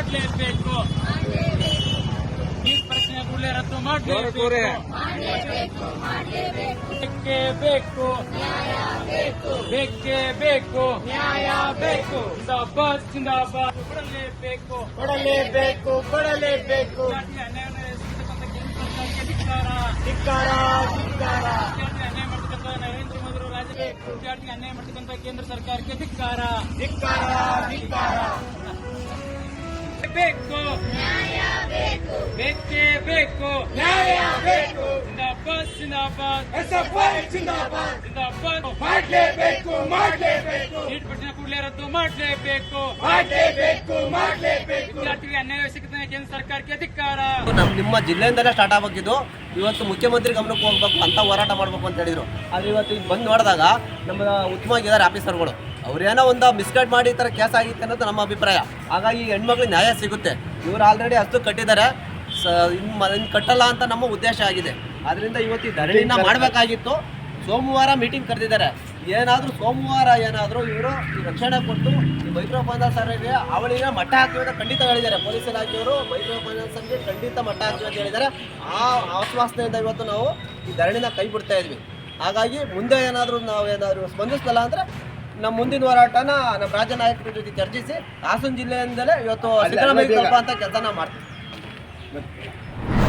ಮಾಡಲೇಬೇಕು. ನೀಟ್ ಪ್ರಶ್ನೆ ಕೂಡಲೇ ರದ್ದು ಮಾಡಲೇಬೇಕು. ಬೇಕೇ ಬೇಕು, ಬೇಕೇ ಬೇಕು, ನ್ಯಾಯ ಬೇಕು. ಜಿಂದಾಬಾದ್ ಜಿಂದಾಬಾದ್. ಕೊಡಲೇಬೇಕು, ಕೊಡಲೇಬೇಕು, ಕೊಡಲೇಬೇಕು. ಧಿಕ್ಕಾರ, ಧಿಕ್ಕಾರ, ಧಿಕ್ಕಾರ. ಅನ್ಯಾಯ ಮಾಡ್ತಕ್ಕಂಥ ನರೇಂದ್ರ ಮೋದಿ ಅವರು ವಿದ್ಯಾರ್ಥಿಗೆ ಅನ್ಯಾಯ ಮಾಡ್ತಕ್ಕಂಥ ಕೇಂದ್ರ ಸರ್ಕಾರಕ್ಕೆ ಧಿಕ್ಕಾರ, ಧಿಕ್ಕಾರ, ಧಿಕ್ಕಾರ. ಬೇಕು, ನ್ಯಾಯ ಬೇಕು, ಬೇಕೇ ಬೇಕು, ನ್ಯಾಯ ಬೇಕು. ಜಿಂದಾಬಾದ್ ಜಿಂದಾಬಾದ್, ಎಸ್ಎಫ್ಐ ಜಿಂದಾಬಾದ್, ಜಿಂದಾಬಾದ್. ಮಾಡಲೇಬೇಕು, ಮಾಡಲೇಬೇಕು. ನೀಟ್ ಪ್ರಶ್ನೆ ಕೂಡಲೇ ರದ್ದು ಮಾಡಲೇಬೇಕು, ಮಾಡಲೇಬೇಕು, ಮಾಡಲೇಬೇಕು. ವಿದ್ಯಾರ್ಥಿಗೆ ಅನ್ಯಾಯ ಸಿಗುತ್ತಾನೆ ಕೇಂದ್ರ ಸರ್ಕಾರಕ್ಕೆ ಧಿಕ್ಕಾರ. ನಿಮ್ಮ ಜಿಲ್ಲೆಯಿಂದಲೇ ಸ್ಟಾರ್ಟ್ ಆಗಬೇಕಿದ್ದು. ಇವತ್ತು ಮುಖ್ಯಮಂತ್ರಿ ಗಮನಕ್ಕೆ ಹೋಗ್ಬೇಕು ಅಂತ ಹೋರಾಟ ಮಾಡಬೇಕು ಅಂತ ಹೇಳಿದ್ರು. ಆದರೆ ಇವತ್ತು ಈಗ ಬಂದು ನೋಡಿದಾಗ ನಮ್ಮ ಉತ್ತಮವಾಗಿದ್ದಾರೆ ಆಫೀಸರ್ಗಳು. ಅವ್ರೇನೋ ಒಂದು ಮಿಸ್ಗೈಡ್ ಮಾಡಿ ಈ ಥರ ಕೇಸ್ ಆಗಿತ್ತು ಅನ್ನೋದು ನಮ್ಮ ಅಭಿಪ್ರಾಯ. ಹಾಗಾಗಿ ಹೆಣ್ಮಕ್ಳಿಗೆ ನ್ಯಾಯ ಸಿಗುತ್ತೆ. ಇವರು ಆಲ್ರೆಡಿ ಅಷ್ಟು ಕಟ್ಟಿದ್ದಾರೆ, ಇನ್ನು ಕಟ್ಟಲ್ಲ ಅಂತ ನಮ್ಮ ಉದ್ದೇಶ ಆಗಿದೆ. ಆದ್ದರಿಂದ ಇವತ್ತು ಈ ಧರಣಿನ ಮಾಡಬೇಕಾಗಿತ್ತು. ಸೋಮವಾರ ಮೀಟಿಂಗ್ ಕರೆದಿದ್ದಾರೆ. ಏನಾದರೂ ಸೋಮವಾರ ಏನಾದರೂ ಇವರು ರಕ್ಷಣೆ ಕೊಟ್ಟು ಈ ಮೈಕ್ರೋ ಫೈನಾನ್ಸ್ ಅವರಿಗೆ ಅವಳಿಗೆ ಮಟ್ಟ ಹಾಕ್ತೀವಿ ಅಂತ ಖಂಡಿತ ಹೇಳಿದ್ದಾರೆ. ಪೊಲೀಸ್ ಇಲಾಖೆಯವರು ಮೈಕ್ರೋ ಫೈನಾನ್ಸ್ಗೆ ಖಂಡಿತ ಮಟ್ಟ ಹಾಕ್ತೀವಿ ಅಂತ ಹೇಳಿದ್ದಾರೆ. ಆ ಆಶ್ವಾಸನೆಯಿಂದ ಇವತ್ತು ನಾವು ಈ ಧರಣಿನ ಕೈ ಬಿಡ್ತಾ ಇದ್ವಿ. ಹಾಗಾಗಿ ಮುಂದೆ ನಾವೇನಾದರೂ ಸ್ಪಂದಿಸಲ್ಲ ಅಂದರೆ ನಮ್ಮ ಮುಂದಿನ ಹೋರಾಟನ ನಮ್ಮ ರಾಜ್ಯ ನಾಯಕರ ಜೊತೆ ಚರ್ಚಿಸಿ ಹಾಸನ ಜಿಲ್ಲೆಯಿಂದಲೇ ಇವತ್ತು ಸಿದ್ದರಾಮಯ್ಯ ಅಂತ ಕೆಲಸ ನಾವು ಮಾಡ್ತೀವಿ.